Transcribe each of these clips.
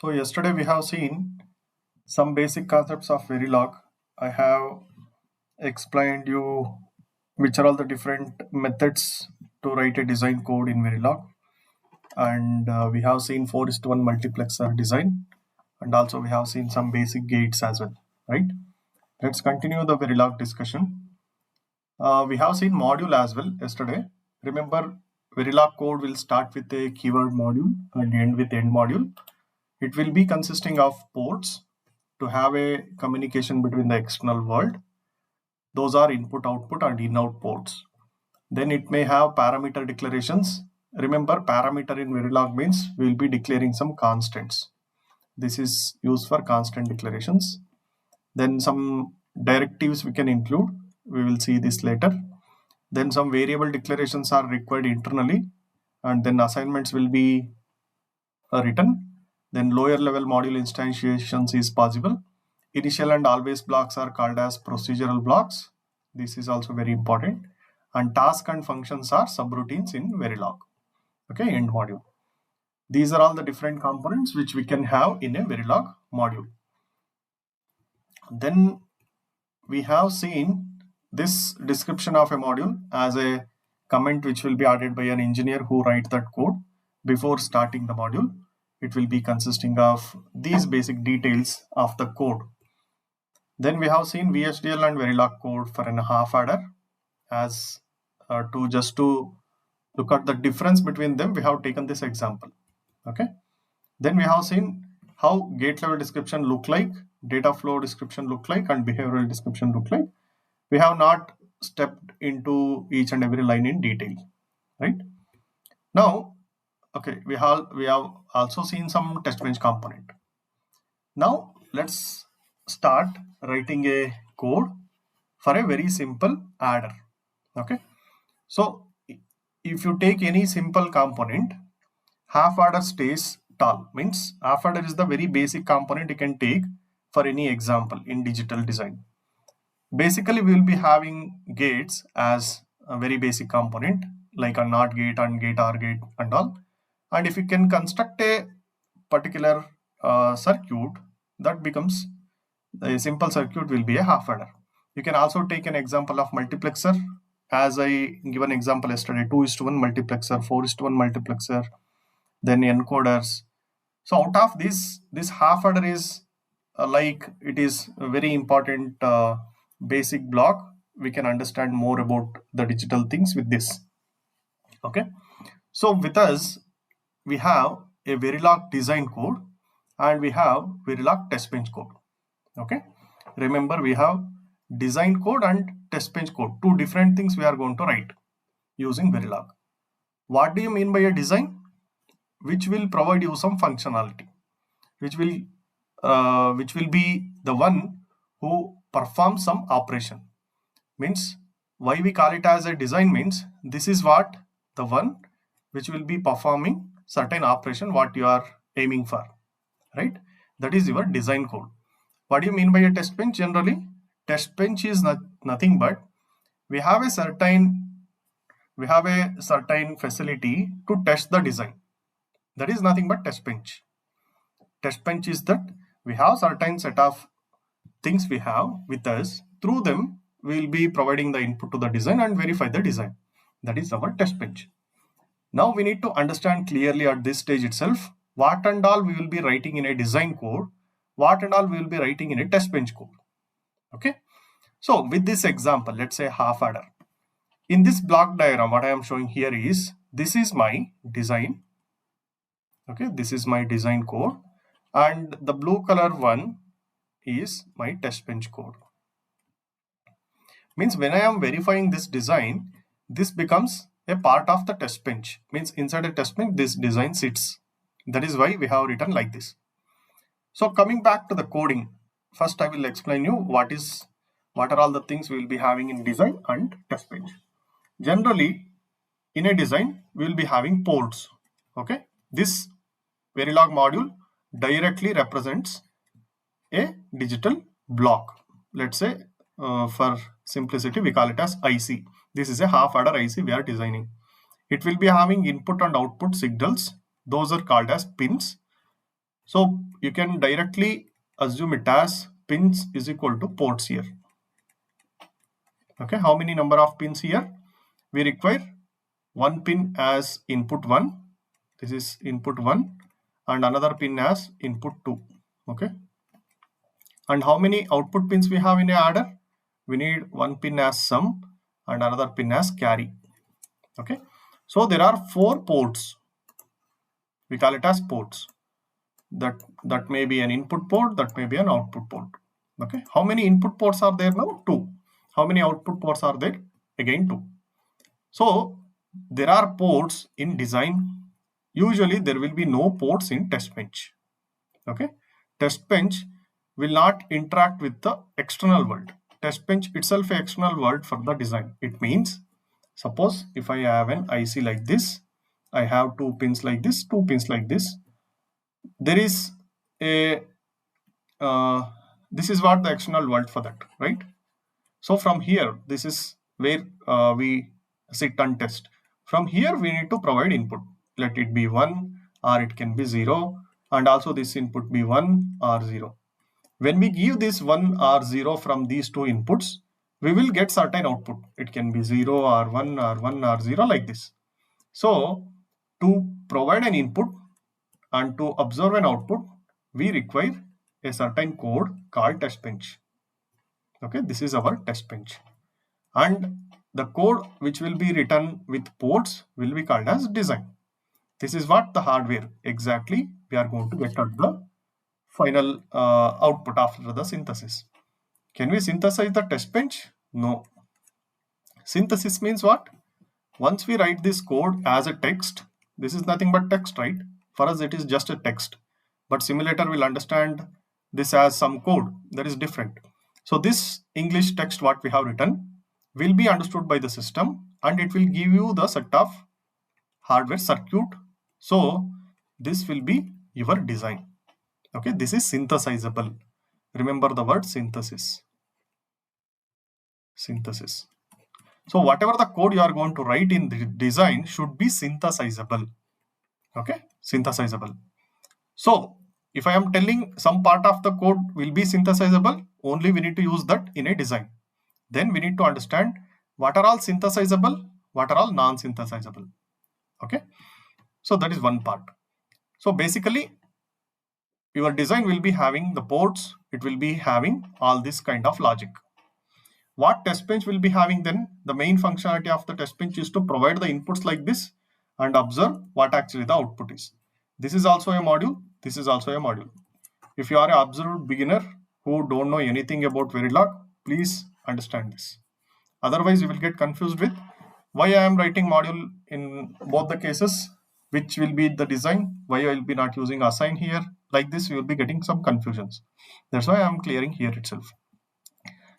So yesterday we have seen some basic concepts of Verilog. I have explained you which are all the different methods to write a design code in Verilog, and we have seen 4:1 multiplexer design, and also we have seen some basic gates as well. Right? Let's continue the Verilog discussion. We have seen module as well yesterday. Remember, Verilog code will start with a keyword module and end with end module. It will be consisting of ports to have a communication between the external world. Those are input, output, and in-out ports. Then it may have parameter declarations. Remember, parameter in Verilog means we will be declaring some constants. This is used for constant declarations. Then some directives we can include. We will see this later. Then some variable declarations are required internally, and then assignments will be written. Then lower level module instantiations is possible. Initial and always blocks are called as procedural blocks. This is also very important. And task and functions are subroutines in Verilog. Okay, end module. These are all the different components which we can have in a Verilog module. Then we have seen this description of a module as a comment which will be added by an engineer who writes that code before starting the module. It will be consisting of these basic details of the code. Then we have seen VHDL and Verilog code for a half adder. As to look at the difference between them, we have taken this example. Okay. Then we have seen how gate level description look like, data flow description look like, and behavioral description look like. We have not stepped into each and every line in detail, right? Now, okay, we have also seen some test bench component. Now let's start writing a code for a very simple adder. Okay, so if you take any simple component, half adder stays tall. Means half adder is the very basic component you can take for any example in digital design. Basically, we will be having gates as a very basic component like a NOT gate, AND gate, OR gate, and all. And if you can construct a particular circuit, that becomes a simple circuit will be a half adder. You can also take an example of multiplexer, as I given example yesterday: 2:1 multiplexer, 4:1 multiplexer, then encoders. So out of this half adder is like it is a very important basic block. We can understand more about the digital things with this. Okay, so with us we have a Verilog design code and we have Verilog test bench code. Okay, remember we have design code and test bench code, two different things we are going to write using Verilog. What do you mean by a design? Which will provide you some functionality, which will be the one who performs some operation. Means why we call it as a design means this is what the one which will be performing certain operation what you are aiming for, right? That is your design code. What do you mean by a test bench? Generally, test bench is nothing but we have a certain facility to test the design. That is nothing but test bench. Test bench is that we have certain set of things we have with us. Through them, we will be providing the input to the design and verify the design. That is our test bench. Now we need to understand clearly at this stage itself what and all we will be writing in a design code, what and all we will be writing in a test bench code. Okay. So with this example, let's say half adder. In this block diagram, what I am showing here is this is my design. Okay, this is my design code, and the blue color one is my test bench code. Means when I am verifying this design, this becomes a part of the test bench. Means inside a test bench, this design sits. That is why we have written like this. So coming back to the coding, first I will explain you what are all the things we will be having in design and test bench. Generally, in a design, we will be having ports. Okay, this Verilog module directly represents a digital block. Let's say for simplicity, we call it as IC. This is a half adder IC we are designing. It will be having input and output signals. Those are called as pins. So you can directly assume it as pins is equal to ports here. Okay, how many number of pins here? We require one pin as input 1. This is input 1 and another pin as input 2. Okay. And how many output pins we have in a adder? We need one pin as sum and another pin as carry. Okay. So there are 4 ports. We call it as ports. That may be an input port, that may be an output port. Okay. How many input ports are there now? 2. How many output ports are there? Again 2. So there are ports in design. Usually there will be no ports in test bench. Okay. Test bench will not interact with the external world. Test bench itself an external world for the design. It means, suppose if I have an IC like this, I have 2 pins like this, 2 pins like this. There is a this is what the external world for that, right? So from here, this is where we sit and test. From here, we need to provide input. Let it be 1 or it can be 0, and also this input be 1 or 0. When we give this 1 or 0 from these two inputs, we will get certain output. It can be 0 or 1 or 1 or 0 like this. So to provide an input and to observe an output, we require a certain code called test bench. Okay, this is our test bench. And the code which will be written with ports will be called as design. This is what the hardware exactly we are going to get at the final output after the synthesis. Can we synthesize the test bench? No. Synthesis means what? Once we write this code as a text, this is nothing but text, right? For us, it is just a text. But simulator will understand this as some code that is different. So this English text what we have written will be understood by the system and it will give you the set of hardware circuit. So this will be your design. Okay, this is synthesizable. Remember the word synthesis. Synthesis. So whatever the code you are going to write in the design should be synthesizable. Okay, synthesizable. So if I am telling some part of the code will be synthesizable, only we need to use that in a design. Then we need to understand what are all synthesizable, what are all non-synthesizable. Okay, so that is one part. So basically your design will be having the ports, it will be having all this kind of logic. What test bench will be having then? The main functionality of the test bench is to provide the inputs like this and observe what actually the output is. This is also a module. This is also a module. If you are an observed beginner who don't know anything about Verilog, please understand this. Otherwise, you will get confused with why I am writing module in both the cases, which will be the design, why I will be not using assign here. Like this, you will be getting some confusions. That's why I am clearing here itself.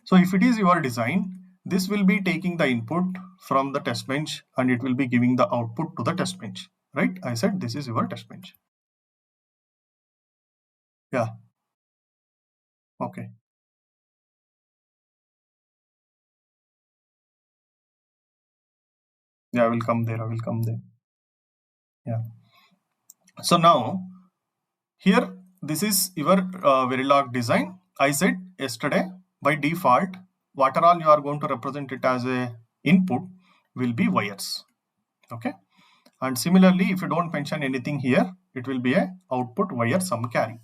So if it is your design, this will be taking the input from the test bench and it will be giving the output to the test bench, right? I said this is your test bench. Yeah. Okay. Yeah, I will come there. I will come there. Yeah. So now here, this is your Verilog design. I said yesterday by default, what are all you are going to represent it as a input will be wires. Okay. And similarly, if you don't mention anything here, it will be a output wire sum carry.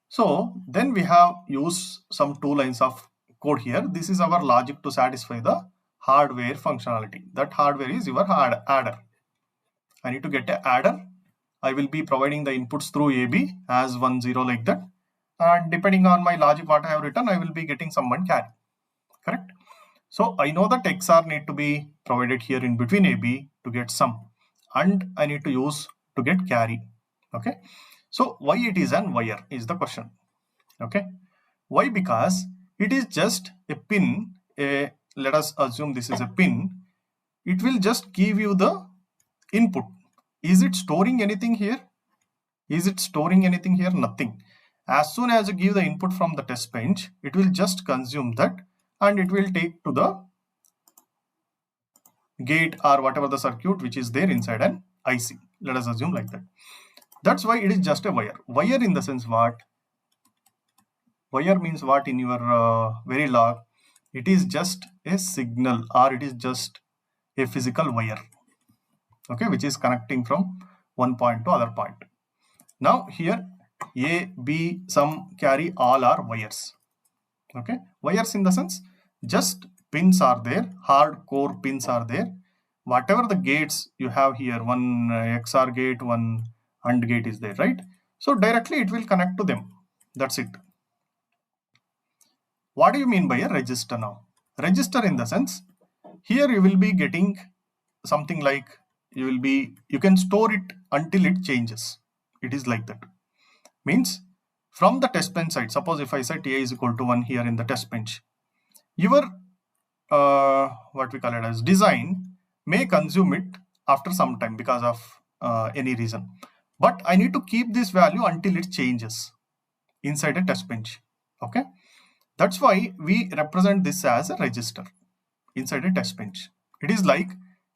So then we have used some 2 lines of code here. This is our logic to satisfy the hardware functionality. That hardware is your adder. I need to get an adder. I will be providing the inputs through AB as 1, 0 like that. And depending on my logic what I have written, I will be getting some 1 carry. Correct? So I know that XR need to be provided here in between AB to get sum. And I need to use to get carry. Okay. So why it is an wire is the question. Okay. Why? Because it is just a pin. Let us assume this is a pin. It will just give you the input. Is it storing anything here? Is it storing anything here? Nothing. As soon as you give the input from the test bench, it will just consume that and it will take to the gate or whatever the circuit which is there inside an IC. Let us assume like that. That's why it is just a wire. Wire in the sense what? Wire means what in your Verilog? It is just a signal, or it is just a physical wire, okay, which is connecting from one point to other point. Now here A, B, some carry, all are wires. Okay, wires in the sense just pins are there, hardcore pins are there. Whatever the gates you have here, one XOR gate, one AND gate is there, right? So directly it will connect to them. That's it. What do you mean by a register now? Register in the sense, here you will be getting something like, you can store it until it changes. It is like that. Means from the test bench side, suppose if I set A is equal to 1 here in the test bench, your what we call it as design may consume it after some time because of any reason. But I need to keep this value until it changes inside a test bench. Okay. That's why we represent this as a register inside a test bench. It is like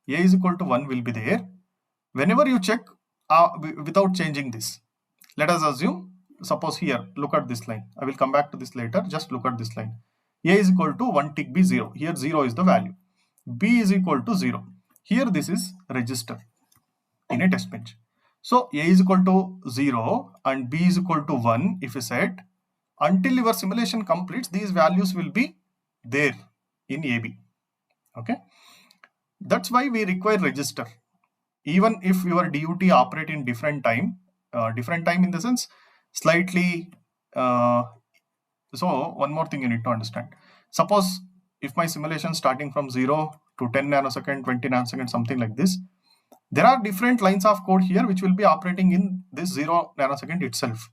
A is equal to 1 will be there. Whenever you check without changing this, let us assume, suppose here, look at this line. I will come back to this later. Just look at this line. A is equal to 1 tick B 0. Here 0 is the value. B is equal to 0. Here this is register in a test bench. So A is equal to 0 and B is equal to 1. If you set, until your simulation completes, these values will be there in AB. Okay. That's why we require register. Even if your DUT operate in different time in the sense slightly. So one more thing you need to understand. Suppose if my simulation starting from 0 to 10 nanosecond, 20 nanosecond, something like this, there are different lines of code here which will be operating in this 0 nanosecond itself.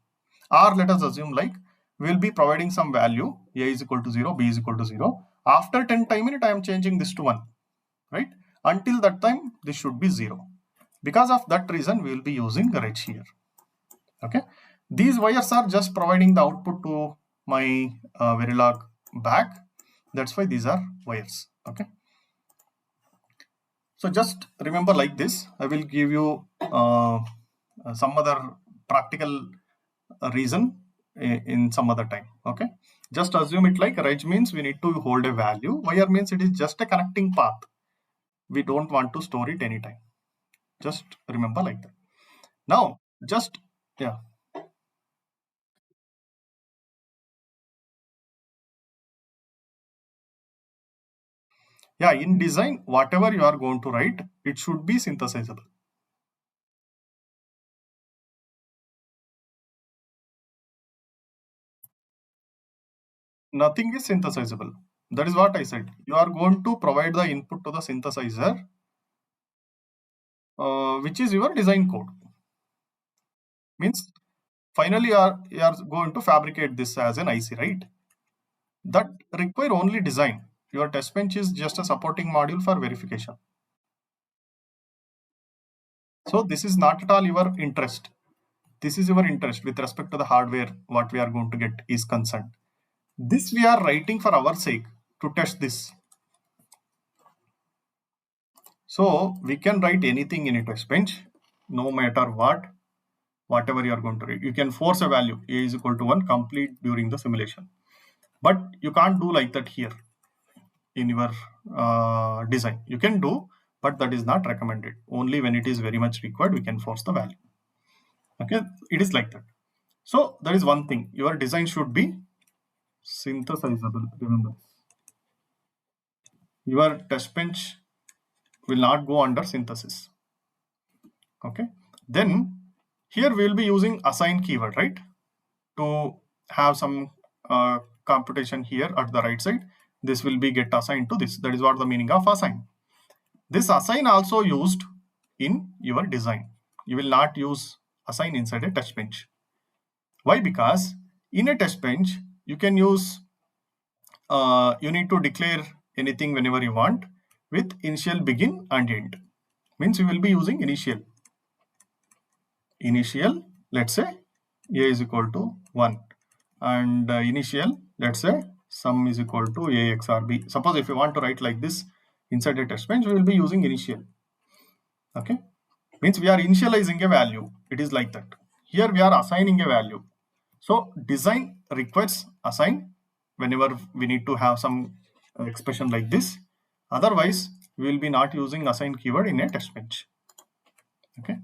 Or let us assume like we will be providing some value, A is equal to 0, B is equal to 0. After 10 time minute, I am changing this to 1, right? Until that time, this should be 0. Because of that reason, we will be using reg here. Okay. These wires are just providing the output to my Verilog back. That's why these are wires. Okay. So just remember like this. I will give you some other practical reason in some other time. Okay. Just assume it like reg means we need to hold a value. Wire means it is just a connecting path. We don't want to store it anytime. Just remember like that. Now, just, yeah. Yeah, in design, whatever you are going to write, it should be synthesizable. Nothing is synthesizable. That is what I said. You are going to provide the input to the synthesizer, which is your design code. Means finally you are going to fabricate this as an IC, right? That require only design. Your test bench is just a supporting module for verification. So this is not at all your interest. This is your interest with respect to the hardware, what we are going to get is concerned. This we are writing for our sake to test this. So we can write anything in a test bench, no matter what, whatever you are going to write. You can force a value, A is equal to 1, complete during the simulation. But you can't do like that here in your design. You can do, but that is not recommended. Only when it is very much required, we can force the value. Okay, it is like that. So that is one thing. Your design should be synthesizable. Remember, your test bench will not go under synthesis. Okay, then here we will be using assign keyword, right, to have some computation here at the right side. This will be get assigned to this. That is what the meaning of assign. This assign also used in your design. You will not use assign inside a test bench. Why? Because in a test bench you can use you need to declare anything whenever you want with initial, begin and end. Means you will be using initial. Let's say A is equal to 1 and initial, let's say sum is equal to A XOR B. Suppose if you want to write like this inside a test bench, we will be using initial. Okay, means we are initializing a value. It is like that. Here we are assigning a value. So design requires assign whenever we need to have some expression like this. Otherwise, we will be not using assign keyword in a test bench. Okay.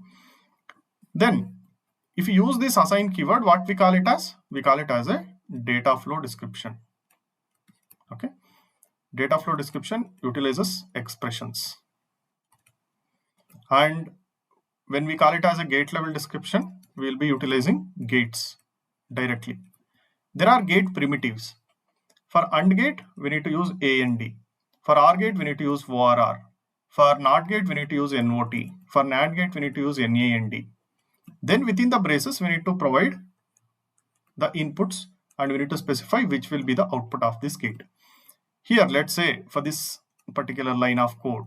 Then if you use this assign keyword, what we call it as? We call it as a data flow description. Okay. Data flow description utilizes expressions. And when we call it as a gate level description, we will be utilizing gates directly. There are gate primitives. For AND gate, we need to use A and D. For OR gate, we need to use ORR. For NOT gate, we need to use NOT. For NAND gate, we need to use NA and D. Then within the braces, we need to provide the inputs and we need to specify which will be the output of this gate. Here, let's say for this particular line of code,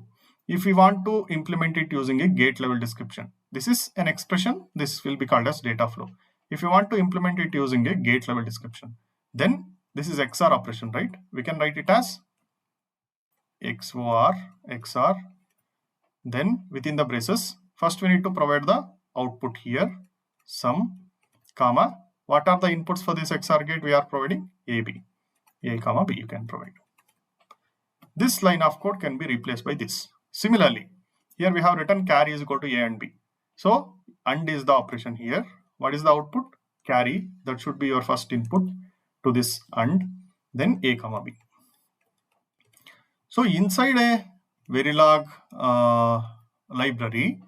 if we want to implement it using a gate level description, this is an expression, this will be called as data flow. If you want to implement it using a gate level description, then this is XOR operation, right? We can write it as XOR. Then within the braces, first we need to provide the output here, sum, comma. What are the inputs for this XOR gate? We are providing AB, A comma B you can provide. This line of code can be replaced by this. Similarly, here we have written carry is equal to A and B. So AND is the operation here. What is the output? Carry. That should be your first input to this AND, then A comma B. So inside a Verilog library,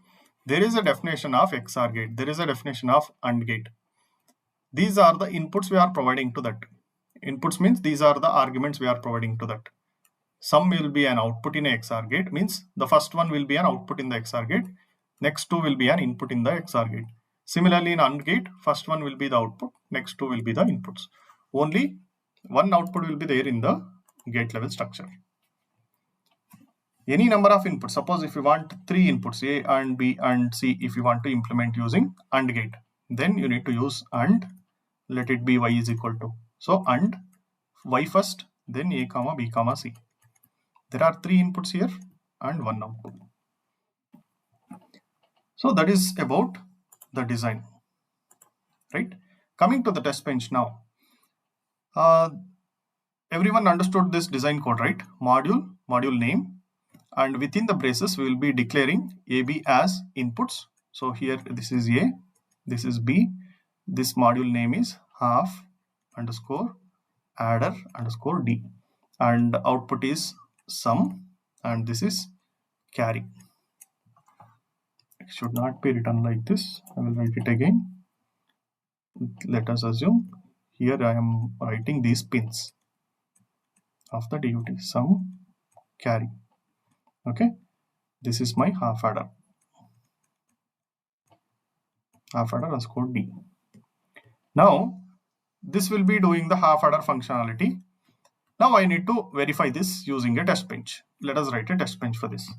there is a definition of XOR gate. There is a definition of AND gate. These are the inputs we are providing to that. Inputs means these are the arguments we are providing to that. Sum will be an output in a XOR gate, means the first one will be an output in the XOR gate. Next two will be an input in the XOR gate. Similarly in AND gate, first one will be the output, next two will be the inputs. Only one output will be there in the gate level structure. Any number of inputs, suppose if you want 3 inputs A and B and C, if you want to implement using AND gate, then you need to use AND, let it be Y is equal to. So AND Y first, then A comma B comma C. There are 3 inputs here and 1 output. So that is about the design, right? Coming to the test bench now. Everyone understood this design code, right? Module name, and within the braces we will be declaring AB as inputs. So here this is A, this is B, this module name is half underscore adder underscore D, and output is sum, and this is carry. It should not be written like this. I will write it again. Let us assume here I am writing these pins of the DUT, sum, carry. Okay, this is my half adder underscore D. Now this will be doing the half adder functionality. Now I need to verify this using a test bench. Let us write a test bench for this.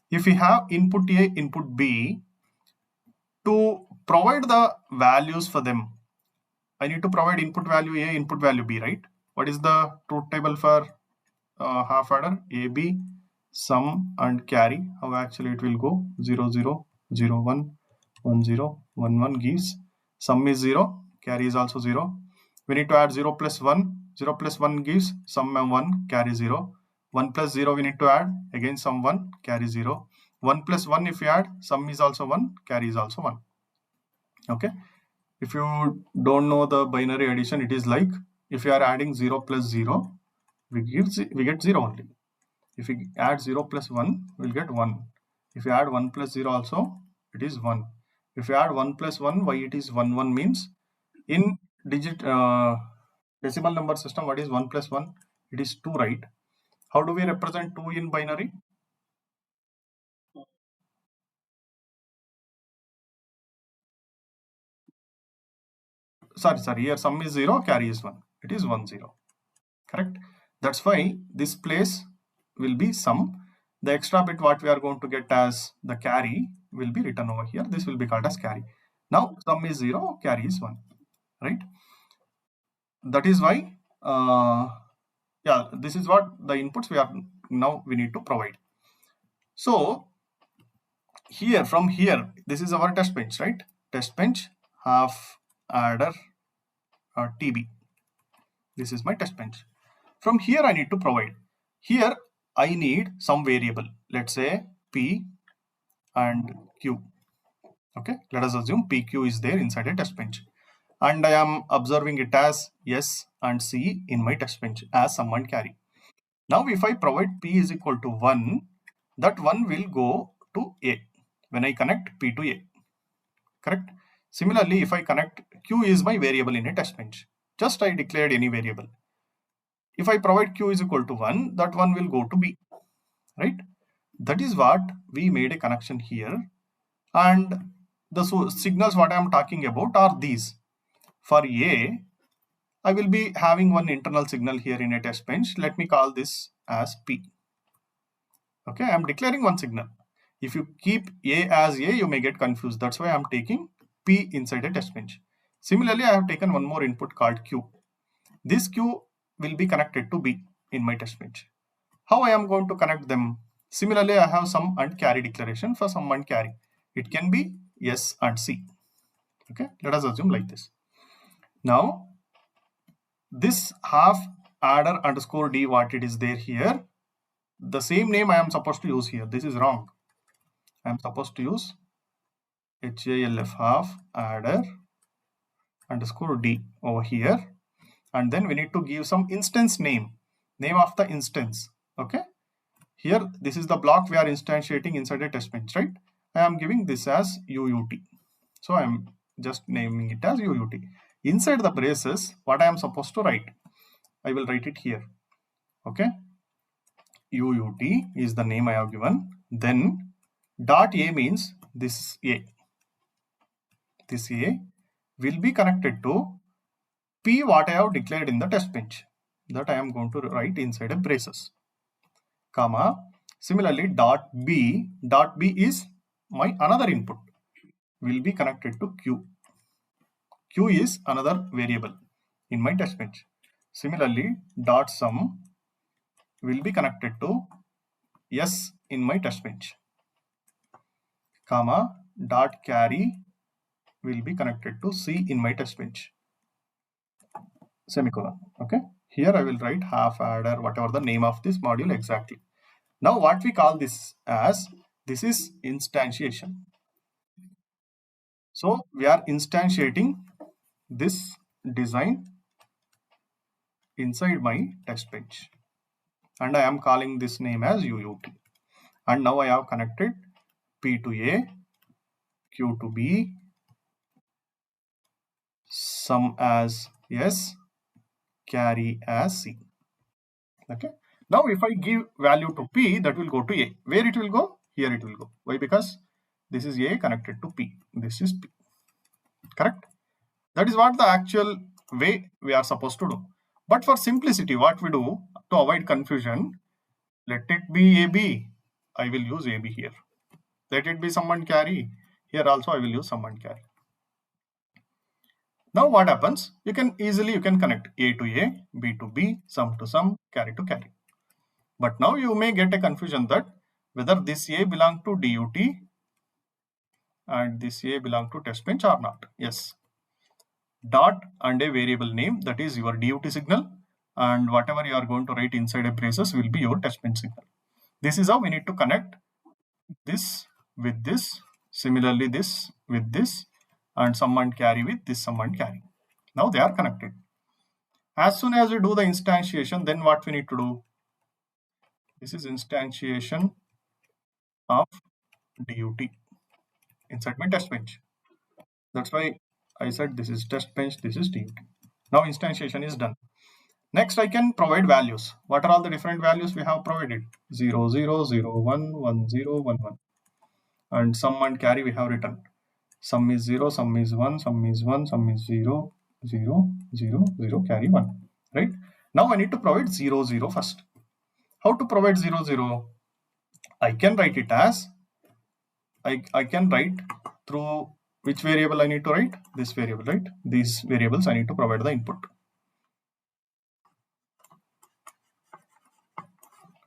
If we have input A, input B, to provide the values for them, I need to provide input value A, input value B, right? What is the truth table for half adder? AB, sum and carry. How actually it will go? 0, 0, 0, 1, 1, 0, 1, 1 gives. Sum is 0, carry is also 0. We need to add 0 plus 1. 0 plus 1 gives sum 1, carry 0. 1 plus 0 we need to add, again sum 1, carry 0. 1 plus 1 if we add, sum is also 1, carry is also 1. Okay. If you don't know the binary addition, it is like if you are adding 0 plus 0, we get 0 only. If we add 0 plus 1, we'll get 1. If you add 1 plus 0 also, it is 1. If you add 1 plus 1, why it is 1, 1 means in decimal number system, what is 1 plus 1? It is 2, right? How do we represent 2 in binary? Sorry, here sum is 0, carry is 1. It is 1, 0. Correct? That's why this place will be sum. The extra bit what we are going to get as the carry will be written over here. This will be called as carry. Now sum is 0, carry is 1, right? That is why this is what the inputs we need to provide. So here, from here, this is our test bench, right? Test bench half adder TB. This is my test bench. From here I need to provide. Here I need some variable. Let's say P and Q. Okay, let us assume PQ is there inside a test bench. And I am observing it as S and C in my test bench as sum and carry. Now if I provide P is equal to 1, that 1 will go to A when I connect P to A. Correct? Similarly, if I connect Q is my variable in a test bench. Just I declared any variable. If I provide Q is equal to 1, that 1 will go to B. Right? That is what we made a connection here. And the signals what I am talking about are these. For A, I will be having one internal signal here in a test bench. Let me call this as P. Okay, I am declaring one signal. If you keep A as A, you may get confused. That's why I am taking P inside a test bench. Similarly, I have taken one more input called Q. This Q will be connected to B in my test bench. How I am going to connect them? Similarly, I have sum and carry declaration for sum and carry. It can be S and C. Okay, let us assume like this. Now, this half adder underscore D, what it is there here, the same name I am supposed to use here. This is wrong. I am supposed to use HALF half adder underscore D over here. And then we need to give some instance name of the instance. Okay. Here, this is the block we are instantiating inside a test bench, right? I am giving this as UUT. So I am just naming it as UUT. Inside the braces, what I am supposed to write? I will write it here. Okay. UUT is the name I have given. Then dot A means this A. This A will be connected to P what I have declared in the test bench. That I am going to write inside a braces. Comma. Similarly, dot B is my another input. Will be connected to Q. Q is another variable in my test bench. Similarly, dot sum will be connected to S in my test bench. Comma, dot carry will be connected to C in my test bench. Semicolon. Okay. Here I will write half adder, whatever the name of this module exactly. Now what we call this as, this is instantiation. So we are instantiating this design inside my test bench. And I am calling this name as UUT. And now I have connected P to A, Q to B, sum as S, carry as C. Okay. Now if I give value to P, that will go to A. Where it will go? Here it will go. Why? Because this is A connected to P. This is P. Correct? That is what the actual way we are supposed to do. But for simplicity, what we do to avoid confusion, let it be AB. I will use AB here. Let it be sum and carry. Here also I will use sum and carry. Now what happens? You can connect A to A, B to B, sum to sum, carry to carry. But now you may get a confusion that whether this A belong to DUT and this A belong to test bench or not. Yes. Dot and a variable name, that is your DUT signal, and whatever you are going to write inside a braces will be your test bench signal. This is how we need to connect this with this, similarly this with this, and sum and carry with this sum and carry. Now they are connected. As soon as we do the instantiation, then what we need to do? This is instantiation of DUT inside my test bench. That's why I said this is test bench, this is DUT. Now instantiation is done. Next, I can provide values. What are all the different values we have provided? 0, 0, 0, 1, 1, 0, 1, 1. And sum and carry we have written. Sum is 0, sum is 1, sum is 1, sum is 0, 0, 0, 0, carry 1. Right? Now I need to provide 0, 0 first. How to provide 0, 0? I can write it as, I can write through which variable I need to write? This variable, right? These variables I need to provide the input.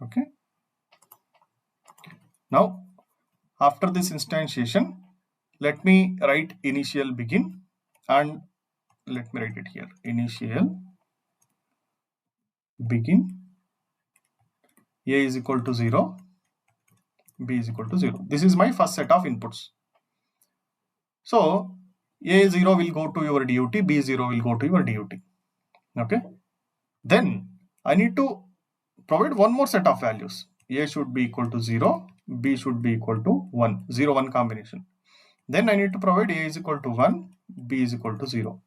Okay. Now, after this instantiation, let me write initial begin and let me write it here. Initial, begin, a is equal to 0, b is equal to 0. This is my first set of inputs. So a0 will go to your DUT, b0 will go to your DUT. Okay. Then I need to provide one more set of values. A should be equal to 0, b should be equal to 1, 0, 1 combination. Then I need to provide a is equal to 1, b is equal to 0.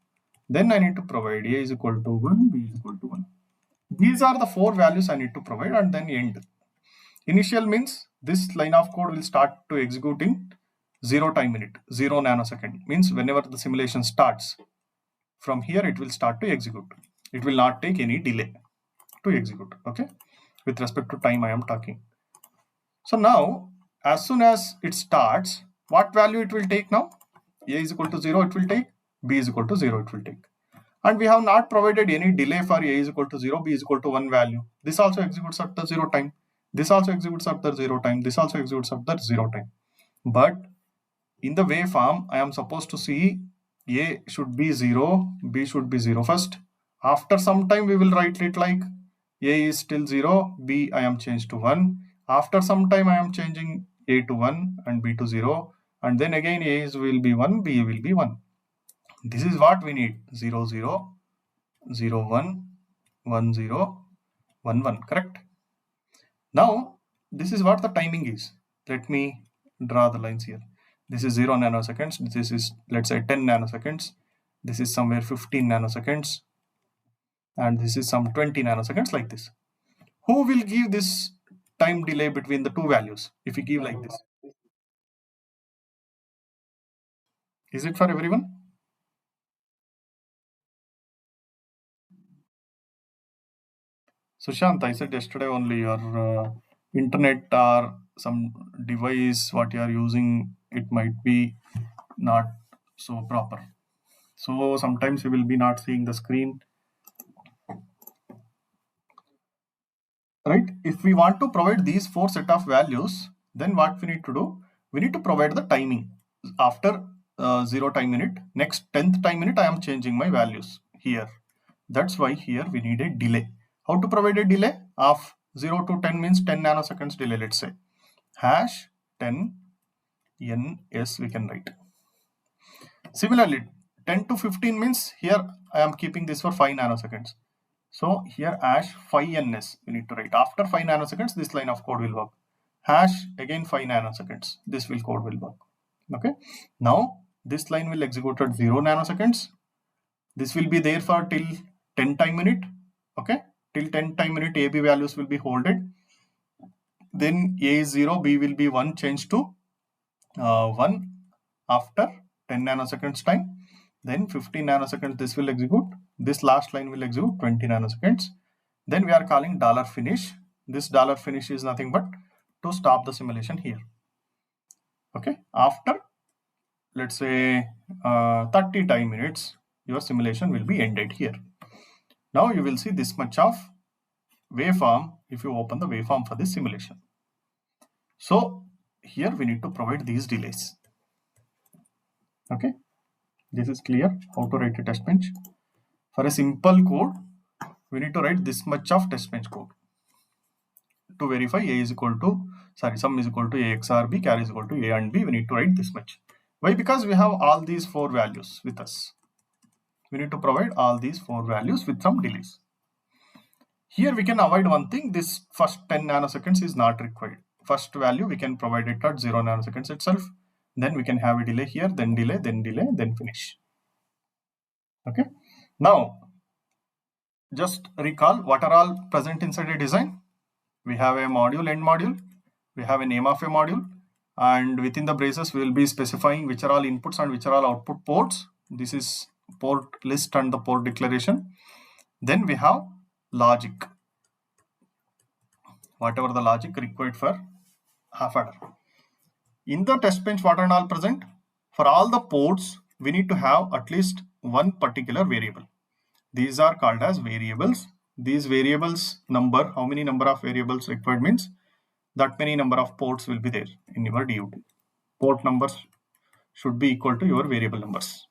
Then I need to provide a is equal to 1, b is equal to 1. These are the 4 values I need to provide, and then end. Initial means this line of code will start to execute in 0 time minute, 0 nanosecond. Means whenever the simulation starts, from here it will start to execute. It will not take any delay to execute. Okay, with respect to time I am talking. So now as soon as it starts, what value it will take now? A is equal to 0 it will take, b is equal to 0 it will take. And we have not provided any delay for a is equal to 0, b is equal to 1 value. This also executes at the 0 time. This also executes at the 0 time. This also executes at the 0 time. But in the waveform, I am supposed to see a should be 0, b should be 0 first. After some time, we will write it like a is still 0, b I am changed to 1. After some time, I am changing a to 1 and b to 0. And then again, a is will be 1, b will be 1. This is what we need. 0, 0, 0, 1, 1, 0, 1, 1. Correct? Now, this is what the timing is. Let me draw the lines here. This is 0 nanoseconds. This is, let's say, 10 nanoseconds. This is somewhere 15 nanoseconds. And this is some 20 nanoseconds, like this. Who will give this time delay between the two values if we give like this? Is it for everyone? Sushant, I said yesterday only your internet or some device what you are using, it might be not so proper. So sometimes you will be not seeing the screen. Right? If we want to provide these 4 set of values, then what we need to do? We need to provide the timing. After 0 time minute, next 10th time minute, I am changing my values here. That's why here we need a delay. How to provide a delay? Of 0 to 10 means 10 nanoseconds delay, let's say. Hash 10 ns we can write. Similarly, 10 to 15 means here I am keeping this for 5 nanoseconds. So here hash 5ns we need to write. After 5 nanoseconds, this line of code will work. Hash again 5 nanoseconds. This code will work. Okay. Now this line will execute at 0 nanoseconds. This will be there for till 10 time minute. Okay. Till 10 time minute, AB values will be holded. Then A is 0, B will be 1, changed to 1 after 10 nanoseconds time. Then 15 nanoseconds this will execute. This last line will execute 20 nanoseconds. Then we are calling $finish. This $finish is nothing but to stop the simulation here. Okay. After, let's say 30 time minutes, your simulation will be ended here. Now you will see this much of waveform if you open the waveform for this simulation. So here we need to provide these delays. Okay. This is clear how to write a test bench. For a simple code, we need to write this much of test bench code to verify a is equal to, sum is equal to a XOR b, carry is equal to a and b. We need to write this much. Why? Because we have all these 4 values with us. We need to provide all these 4 values with some delays. Here we can avoid one thing. This first 10 nanoseconds is not required. First value we can provide it at 0 nanoseconds itself. Then we can have a delay here, then delay, then finish. Okay. Now, just recall what are all present inside a design. We have a module, end module. We have a name of a module. And within the braces, we will be specifying which are all inputs and which are all output ports. This is port list and the port declaration. Then we have logic. Whatever the logic required for half adder. In the test bench, what are all present? For all the ports, we need to have at least one particular variable. These are called as variables. These variables number, how many number of variables required means that many number of ports will be there in your DUT. Port numbers should be equal to your variable numbers.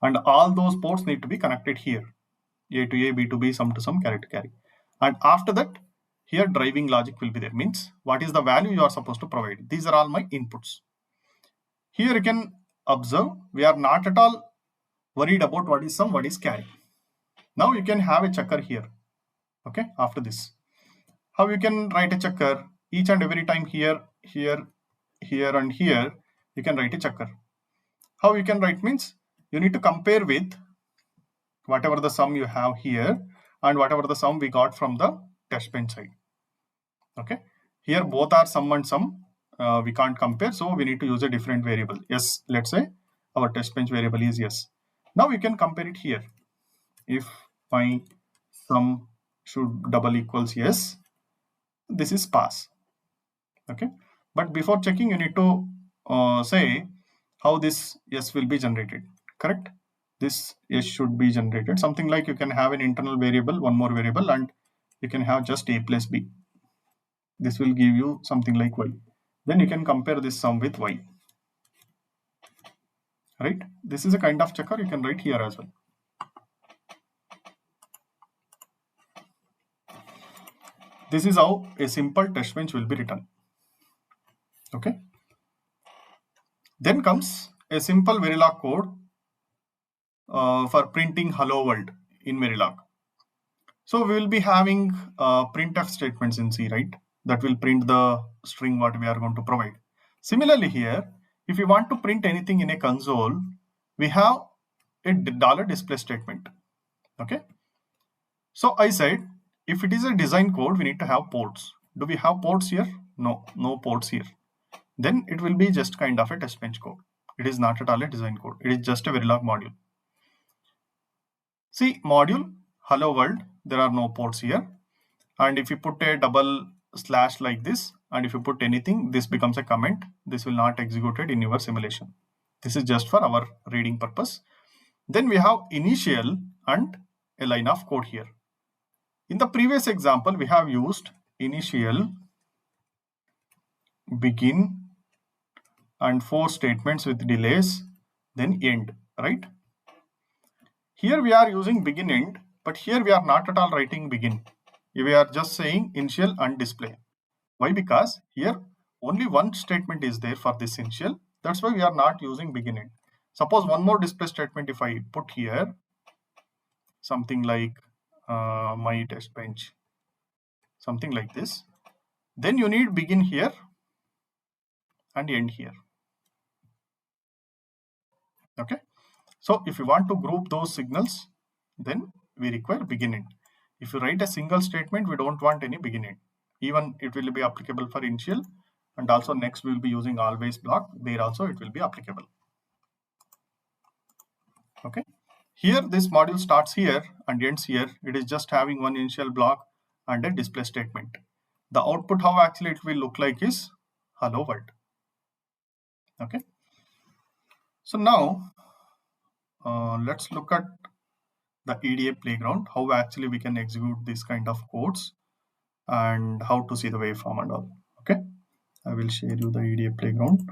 and all those ports need to be connected here, A to A, B to B, sum to sum, carry to carry. And after that, here driving logic will be there, means what is the value you are supposed to provide. These are all my inputs. Here you can observe we are not at all worried about what is sum, what is carry. Now you can have a checker here. Okay, after this, how you can write a checker each and every time here, here, here, and here, you can write a checker. How you can write means you need to compare with whatever the sum you have here and whatever the sum we got from the test bench side. Okay, here both are sum and sum. We can't compare, so we need to use a different variable. Yes, let's say our test bench variable is yes. Now we can compare it here. If my sum should double equals yes, this is pass. Okay, but before checking, you need to say how this yes will be generated. Correct? This yes should be generated. Something like you can have an internal variable, one more variable, and you can have just a plus b. This will give you something like y. Then you can compare this sum with y. Right? This is a kind of checker you can write here as well. This is how a simple test bench will be written. Okay. Then comes a simple Verilog code for printing hello world in Verilog. So we will be having printf statements in C, right? That will print the string what we are going to provide. Similarly here, if you want to print anything in a console, we have a $display statement. Okay. So I said, if it is a design code, we need to have ports. Do we have ports here? No, no ports here. Then it will be just kind of a test bench code. It is not at all a design code. It is just a Verilog module. See, module, hello world, there are no ports here. And if you put a double slash like this, and if you put anything, this becomes a comment. This will not executed in your simulation. This is just for our reading purpose. Then we have initial and a line of code here. In the previous example, we have used initial, begin, and 4 statements with delays, then end, right? Here we are using begin end, but here we are not at all writing begin. We are just saying initial and display. Why? Because here only one statement is there for this initial. That's why we are not using begin end. Suppose one more display statement if I put here, something like my test bench, something like this, then you need begin here and end here. Okay, so if you want to group those signals, then we require begin end. If you write a single statement, we don't want any begin end. Even it will be applicable for initial, and also next we will be using always block. There also it will be applicable. Okay, here this module starts here and ends here. It is just having one initial block and a display statement. The output, how actually it will look like, is hello world. Okay, so now let's look at the EDA playground, how actually we can execute this kind of codes and how to see the waveform and all. Okay, I will share you the EDA playground.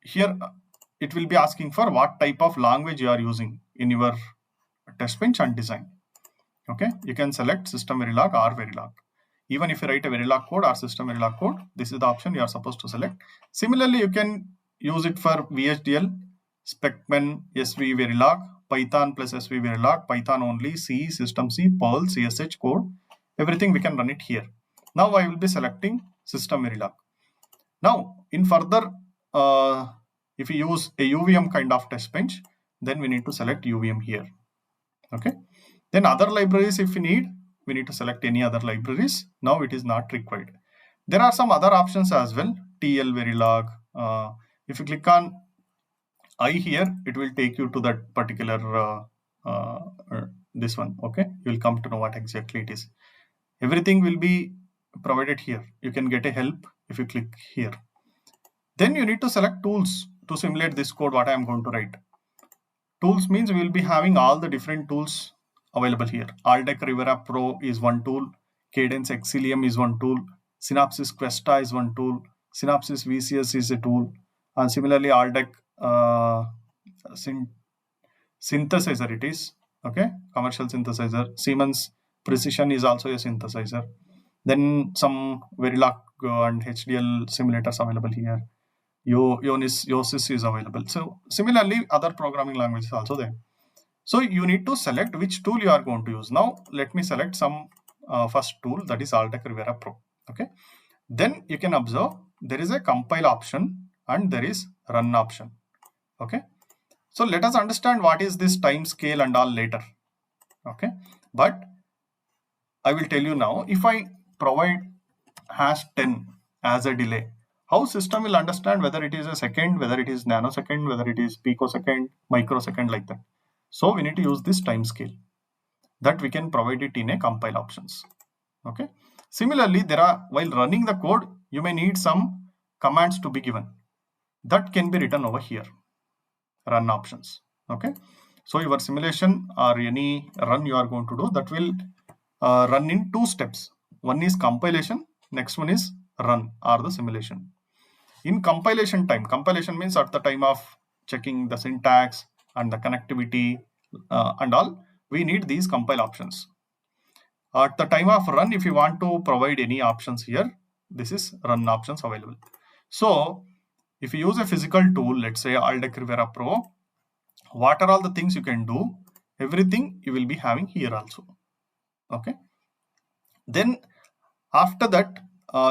Here it will be asking for what type of language you are using in your test bench and design. Okay, you can select system Verilog or Verilog. Even if you write a Verilog code or system Verilog code, this is the option you are supposed to select. Similarly, you can use it for VHDL, Specman, SV Verilog, Python plus SV Verilog, Python only, C, System C, Perl, CSH code. Everything we can run it here. Now I will be selecting system Verilog. Now in further, if you use a UVM kind of test bench, then we need to select UVM here. Okay. Then other libraries, if we need to select any other libraries. Now it is not required. There are some other options as well. TL Verilog. If you click on I here, it will take you to that particular this one. Okay, you will come to know what exactly it is. Everything will be provided here. You can get a help if you click here. Then you need to select tools to simulate this code what I am going to write. Tools means we will be having all the different tools available here. Aldec Rivera Pro is one tool, Cadence Exilium is one tool, Synopsys Questa is one tool, Synopsys VCS is a tool, and similarly Aldec synthesizer it is. Okay, commercial synthesizer. Siemens Precision is also a synthesizer. Then some Verilog and HDL simulators available here. Yosis is available. So similarly, other programming languages also there. So you need to select which tool you are going to use. Now let me select some first tool, that is Altec Rivera Pro. Okay. Then you can observe there is a compile option and there is run option. Okay. So let us understand what is this time scale and all later. Okay. But I will tell you now, if I provide #10 as a delay, how system will understand whether it is a second, whether it is nanosecond, whether it is picosecond, microsecond, like that. So we need to use this time scale that we can provide it in a compile options. Okay. Similarly, while running the code, you may need some commands to be given. That can be written over here, run options. Okay. So your simulation or any run you are going to do, that will run in 2 steps. One is compilation, next one is run or the simulation. In compilation means at the time of checking the syntax and the connectivity and all, we need these compile options. At the time of run, if you want to provide any options here, this is run options available. So if you use a physical tool, let's say Altec Rivera Pro, what are all the things you can do? Everything you will be having here also. Okay. Then after that,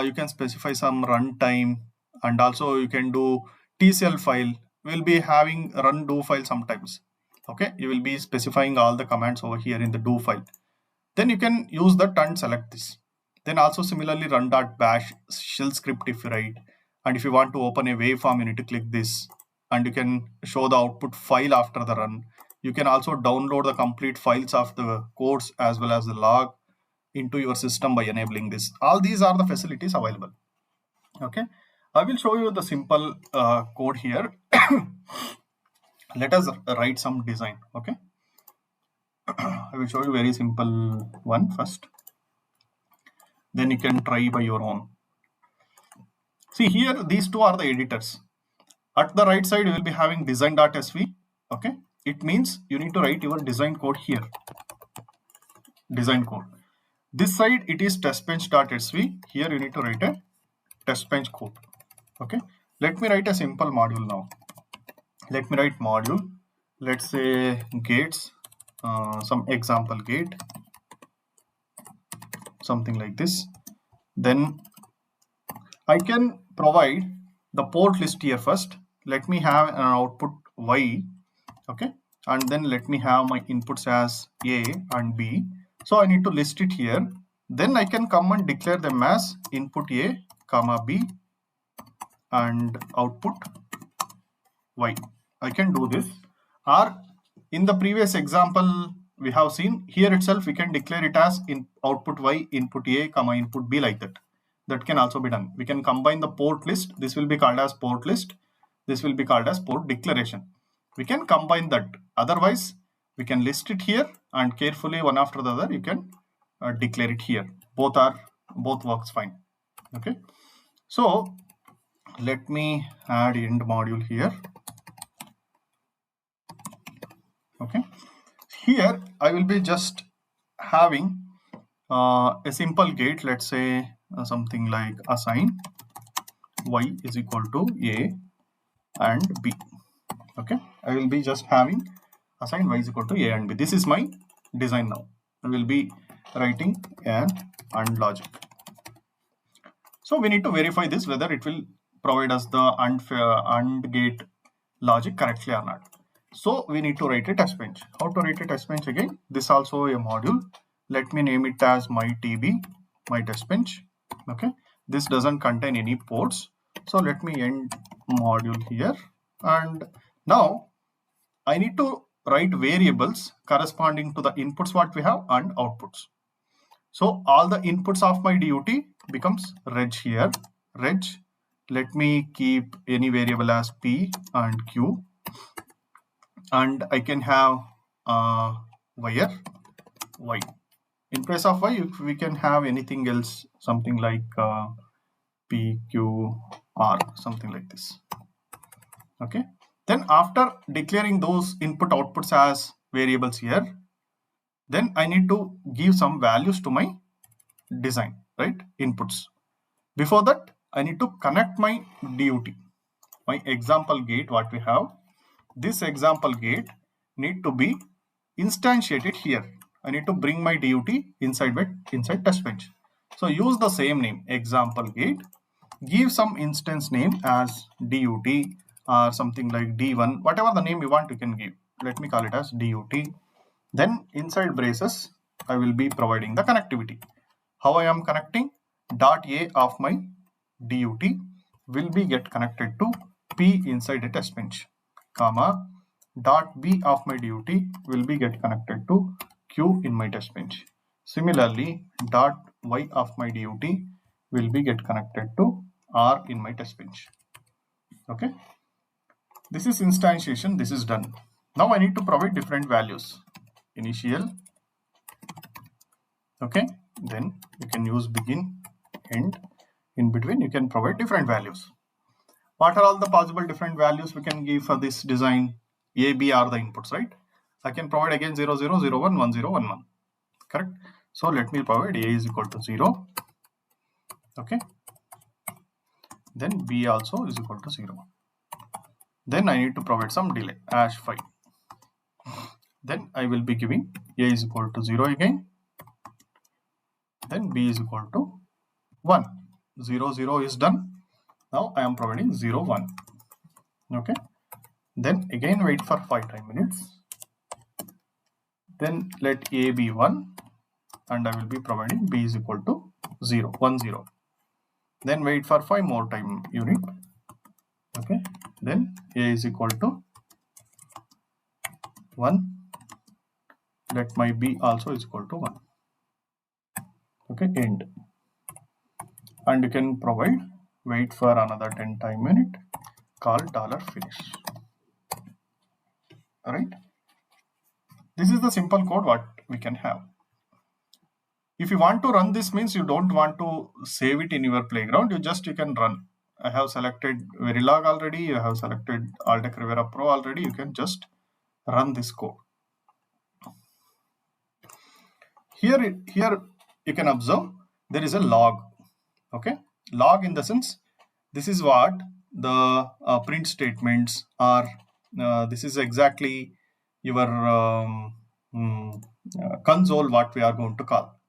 you can specify some runtime, and also you can do TCL file. We'll be having run do file sometimes. Okay, you will be specifying all the commands over here in the do file. Then you can use that and select this. Then also similarly run.bash shell script if you write, and if you want to open a waveform, you need to click this, and you can show the output file after the run. You can also download the complete files of the codes as well as the log into your system by enabling this. All these are the facilities available. Okay, I will show you the simple code here. Let us write some design. Okay, I will show you very simple one first, then you can try by your own. See here, these two are the editors. At the right side you will be having design.sv. okay, it means you need to write your design code here, design code. This side it is testbench.sv. Here you need to write a testbench code. Okay, let me write a simple module now. Let me write module, let's say gates, some example gate, something like this. Then I can provide the port list here first. Let me have an output y. Okay, and then let me have my inputs as a and b. So I need to list it here. Then I can come and declare them as input a comma b and output y. I can do this. Or in the previous example we have seen, here itself we can declare it as in output y, input a comma input b, like that. That can also be done. We can combine the port list. This will be called as port list. This will be called as port declaration. We can combine that. Otherwise we can list it here and carefully one after the other you can declare it here. Both works fine. Okay, so let me add end module here. Okay, here I will be just having a simple gate. Let's say something like assign y is equal to a and b. Okay, I will be just having assign y is equal to a and b. This is my design now. I will be writing and logic. So we need to verify this whether it will provide us the AND gate logic correctly or not. So we need to write a test bench. How to write a test bench again? This also a module. Let me name it as my TB, my test bench. Okay, this doesn't contain any ports. So let me end module here. And now I need to write variables corresponding to the inputs what we have and outputs. So all the inputs of my DUT becomes reg here. Reg, let me keep any variable as P and Q. And I can have wire y. In place of y, we can have anything else, something like P, Q, R, something like this. Okay. Then after declaring those input outputs as variables here, then I need to give some values to my design, right? Inputs. Before that, I need to connect my DUT, my example gate. What we have, this example gate need to be instantiated here. I need to bring my DUT inside test bench. So use the same name, example gate. Give some instance name as DUT or something like D1, whatever the name you want you can give. Let me call it as DUT. Then inside braces, I will be providing the connectivity. How I am connecting? Dot A of my DUT will be get connected to P inside a test bench, comma, dot B of my DUT will be get connected to Q in my test bench. Similarly, dot Y of my DUT will be get connected to R in my test bench. Okay, this is instantiation. This is done. Now I need to provide different values. Initial. Okay, then you can use begin, end. In between you can provide different values. What are all the possible different values we can give for this design? A, B are the inputs, right? I can provide again 0, 0, 0, 1, 1, 0, 1, 1. Correct? So let me provide A is equal to 0. Okay. Then B also is equal to 0. Then I need to provide some delay, as 5. Then I will be giving A is equal to 0 again. Then B is equal to 1. 0, 0 is done. Now I am providing 0, 1. Okay. Then again wait for 5 time minutes. Then let A be 1 and I will be providing B is equal to 0, 1, 0. Then wait for 5 more time unit. Okay. Then A is equal to 1. Let my B also is equal to 1. Okay, end. And you can provide wait for another 10 time minute, call $finish. Alright. This is the simple code what we can have. If you want to run this, means you don't want to save it in your playground, you can run. I have selected Verilog already, you have selected Altec Rivera Pro already, you can just run this code. Here you can observe there is a log. Okay, log in the sense this is what the print statements are. This is exactly your console what we are going to call.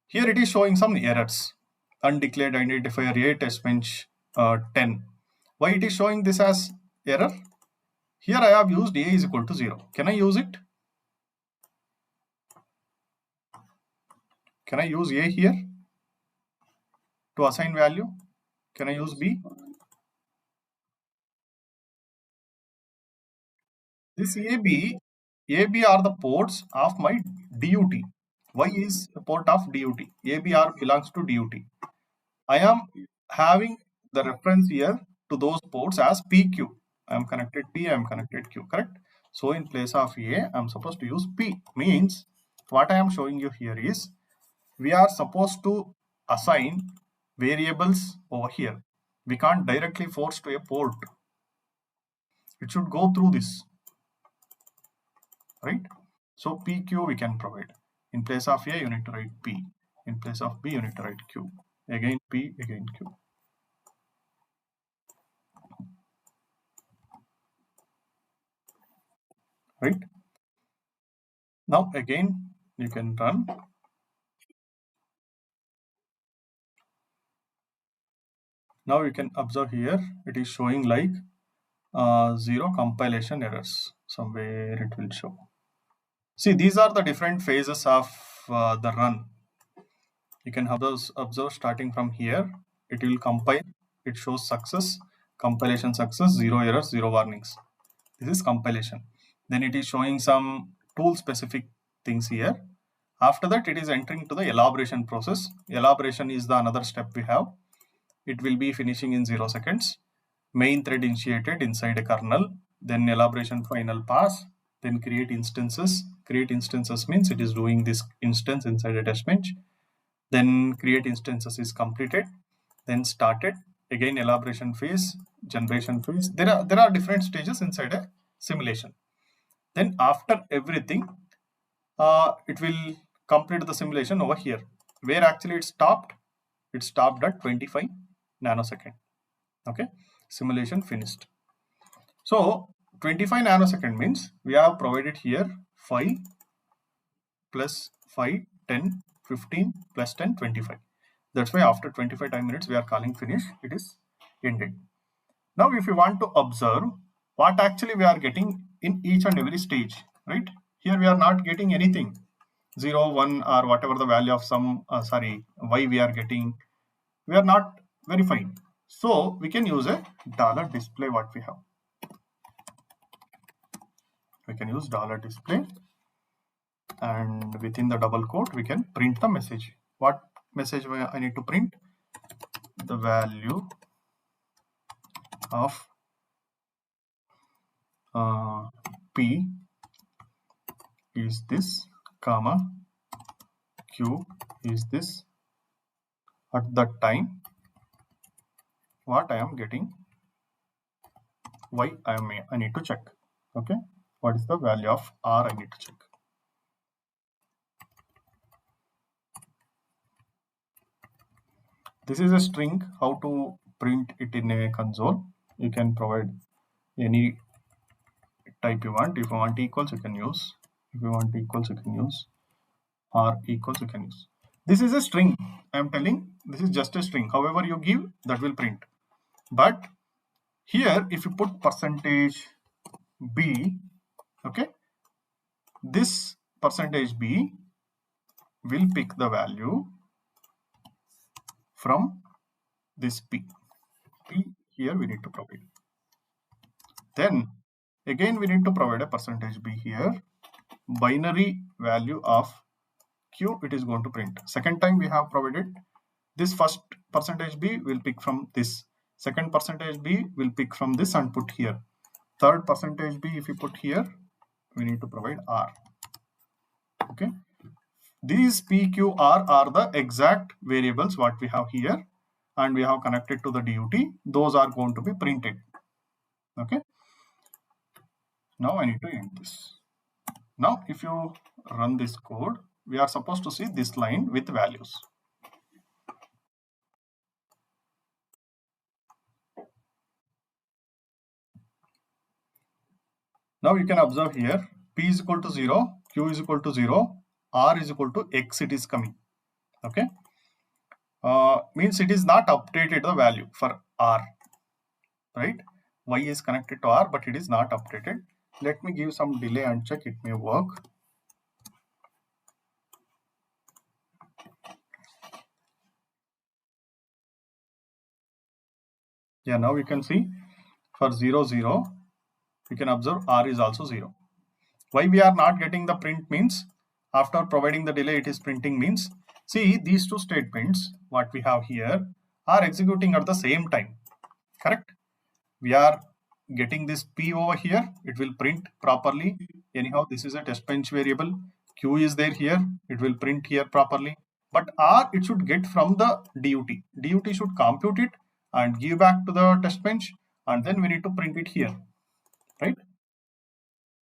Here it is showing some errors. Undeclared identifier A test bench 10. Why it is showing this as error? Here I have used A is equal to 0. Can I use it? Can I use A here to assign value? Can I use B? This AB are the ports of my DUT. Y is the port of DUT. ABR belongs to DUT. I am having the reference here to those ports as PQ. I am connected P, I am connected Q, correct? So in place of A, I am supposed to use P. Means what I am showing you here is we are supposed to assign variables over here. We can't directly force to a port. It should go through this, right? So PQ we can provide. In place of A, you need to write P. In place of B, you need to write Q. Again P, again Q. Right? Now again, you can run. Now you can observe here, it is showing like 0 compilation errors. Somewhere it will show. See, these are the different phases of the run. You can observe starting from here, it will compile, it shows success, compilation success, 0 errors, 0 warnings. This is compilation. Then it is showing some tool specific things here. After that, it is entering to the elaboration process. Elaboration is the another step we have. It will be finishing in 0 seconds. Main thread initiated inside a kernel, then elaboration final pass, then create instances. Create instances means it is doing this instance inside a test bench. Then create instances is completed, then started, again elaboration phase, generation phase. There are different stages inside a simulation. Then after everything, it will complete the simulation over here. Where actually it stopped? It stopped at 25 nanosecond. Okay, simulation finished. So 25 nanosecond means we have provided here 5 plus 5, 10, 15 plus 10, 25. That's why after 25 time minutes we are calling finish. It is ended. Now if you want to observe what actually we are getting in each and every stage, right? Here we are not getting anything. 0, 1 or whatever the value of some, y we are getting. We are not verifying. So we can use a dollar display what we have. We can use dollar display, and within the double quote we can print the message. What message I need to print? The value of P is this, comma, Q is this. At that time, what I am getting, Y I need to check. Okay, what is the value of R I need to check. This is a string. How to print it in a console? You can provide any type you want. If you want equals, you can use. If you want equals, you can use. R equals, you can use. This is a string. I am telling this is just a string. However you give, that will print. But here, if you put percentage B, okay, this percentage B will pick the value from this P. P here we need to provide. Then again we need to provide a percentage B here. Binary value of Q it is going to print. Second time we have provided this first percentage B will pick from this. Second percentage B will pick from this and put here. Third percentage B if you put here, we need to provide R. Okay. These PQR are the exact variables what we have here, and we have connected to the DUT. Those are going to be printed. Okay. Now I need to end this. Now if you run this code, we are supposed to see this line with values. Now you can observe here P is equal to 0, Q is equal to 0, R is equal to X it is coming. Okay. Means it is not updated the value for R, right? Y is connected to R, but it is not updated. Let me give some delay and check, it may work. Yeah, now you can see for 0, 0, you can observe R is also 0. Why we are not getting the print means, after providing the delay it is printing means, see these two statements what we have here are executing at the same time, correct? We are getting this P over here, it will print properly. Anyhow, this is a test bench variable. Q is there here, it will print here properly. But R, it should get from the DUT. DUT should compute it and give back to the test bench, and then we need to print it here, right?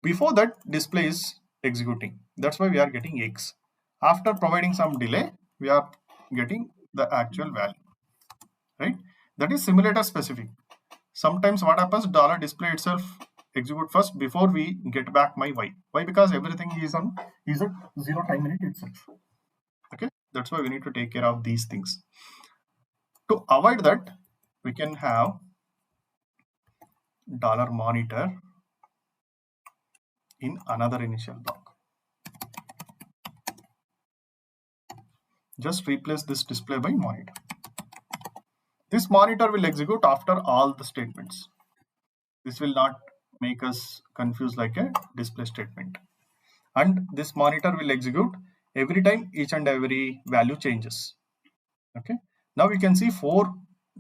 Before that, display is executing. That's why we are getting X. After providing some delay, we are getting the actual value, right? That is simulator specific. Sometimes what happens, dollar display itself execute first before we get back my Y. Why? Because everything is at 0 time minute itself. Okay, that's why we need to take care of these things. To avoid that, we can have dollar monitor in another initial block. Just replace this display by monitor. This monitor will execute after all the statements. This will not make us confused like a display statement. And this monitor will execute every time each and every value changes. Okay. Now we can see 4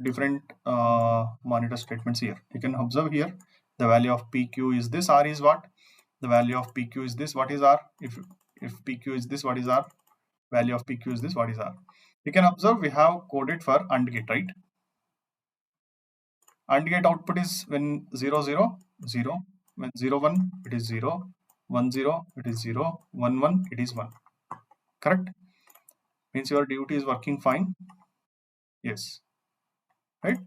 different monitor statements here. You can observe here the value of PQ is this, R is what? The value of PQ is this, what is R? If PQ is this, what is R? Value of PQ is this, what is R? You can observe we have coded for AND gate, right? AND gate output is when 0 0 0, when 0 1 it is 0, 1 0 it is 0, 1 1 it is 1. Correct? Means your duty is working fine. Yes, right?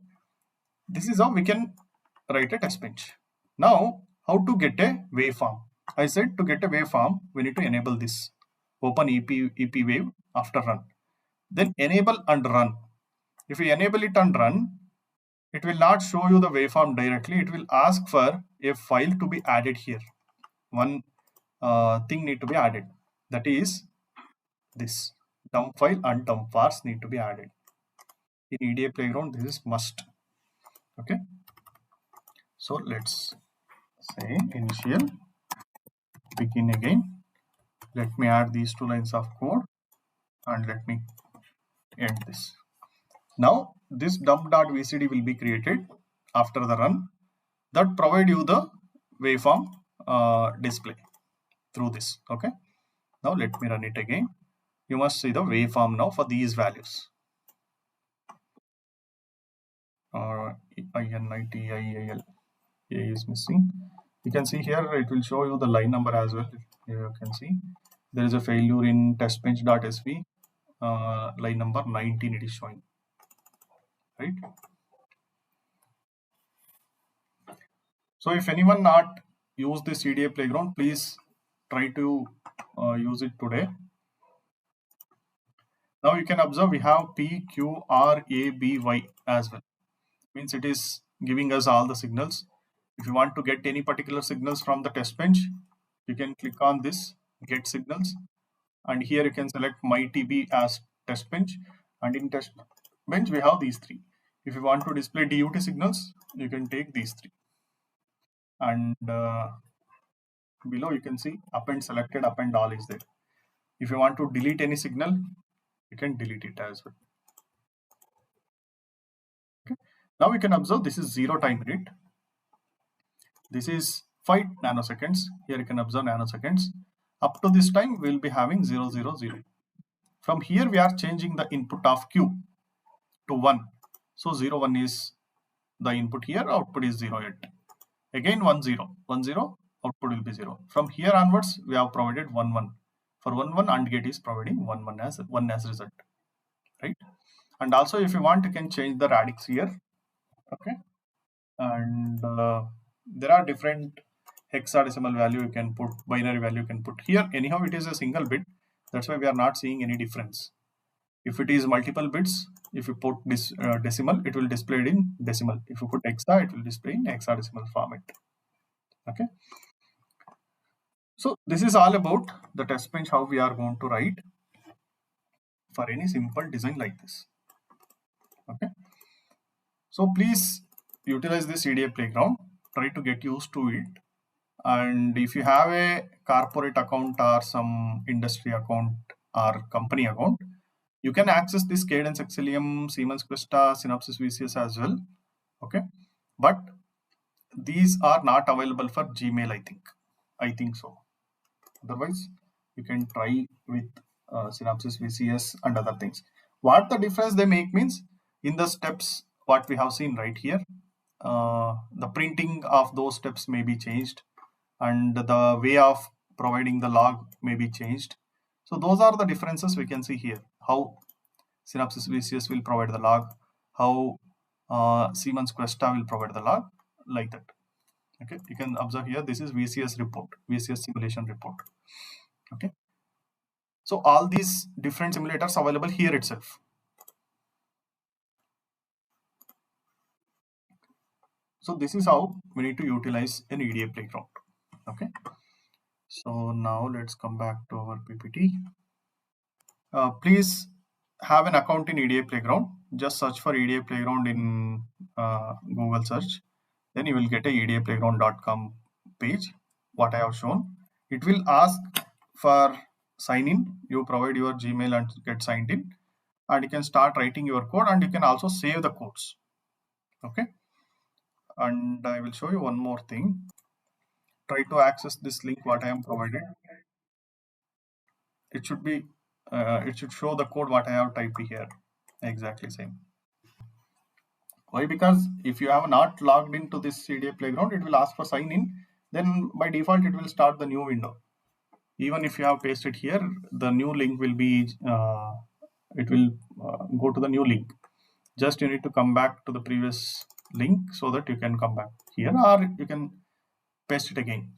This is how we can write a test bench. Now, how to get a waveform? I said to get a waveform, we need to enable this. Open EP wave after run. Then enable and run. If we enable it and run, it will not show you the waveform directly. It will ask for a file to be added here. One thing need to be added. That is this dump file and dump vars need to be added. In EDA playground, this is must. Okay. So let's say initial begin again. Let me add these 2 lines of code and let me end this. Now this dump.vcd will be created after the run that provide you the waveform display through this. Okay. Now let me run it again. You must see the waveform now for these values. INITIAL. A is missing. You can see here it will show you the line number as well. Here you can see there is a failure in testbench.sv. Line number 19 it is showing, right? So if anyone not use this EDA playground, please try to use it today. Now you can observe we have P, Q, R, A, B, Y as well. Means it is giving us all the signals. If you want to get any particular signals from the test bench, you can click on this get signals, and here you can select my TB as test bench, and in test bench we have these three. If you want to display DUT signals, you can take these three, and below you can see append selected, append all is there. If you want to delete any signal, you can delete it as well. Okay. Now you can observe this is 0 time unit. This is 5 nanoseconds. Here you can observe nanoseconds. Up to this time we will be having 0 0 0. From here we are changing the input of Q to 1. So 0 1 is the input here, output is 0 8. Again 1 0 1 0, output will be 0. From here onwards we have provided 1 1. For 1 1 AND gate is providing 1 1 as result, right? And also if you want you can change the radix here. Okay. And there are different hexadecimal value you can put, binary value you can put here. Anyhow it is a single bit, that's why we are not seeing any difference. If it is multiple bits, if you put this decimal, it will display it in decimal. If you put hexa, it will display in hexadecimal format. Okay. So this is all about the test bench, how we are going to write for any simple design like this. Okay. So please utilize this EDA playground, try to get used to it. And if you have a corporate account or some industry account or company account, you can access this Cadence Xcelium, Siemens Questa, Synopsys VCS as well. Okay. But these are not available for Gmail, I think so. Otherwise you can try with Synopsys VCS and other things. What the difference they make means, in the steps what we have seen right here, the printing of those steps may be changed, and the way of providing the log may be changed. So those are the differences we can see here, how Synopsys VCS will provide the log, how Siemens Questa will provide the log, like that. Okay, you can observe here, this is VCS report, VCS simulation report. Okay, so all these different simulators available here itself. So this is how we need to utilize an EDA playground. Okay, so now let's come back to our PPT. Please have an account in EDA playground. Just search for EDA playground in Google search. Then you will get a edaplayground.com page, what I have shown. It will ask for sign in. You provide your Gmail and get signed in, and you can start writing your code, and you can also save the codes. Okay. And I will show you one more thing. Try to access this link what I am provided. It should be it should show the code what I have typed here, exactly same. Why? Because if you have not logged into this CDA playground, it will ask for sign in. Then by default, it will start the new window. Even if you have pasted here, the new link will be, it will go to the new link. Just you need to come back to the previous link so that you can come back here, or you can paste it again.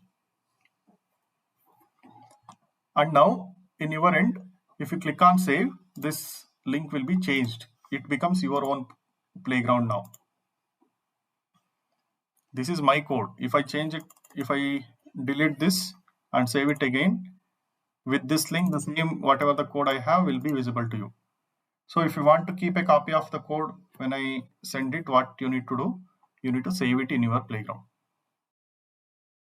And now in your end, if you click on save, this link will be changed. It becomes your own playground now. This is my code. If I change it, if I delete this and save it again, with this link, the same whatever the code I have will be visible to you. So if you want to keep a copy of the code when I send it, what you need to do, you need to save it in your playground.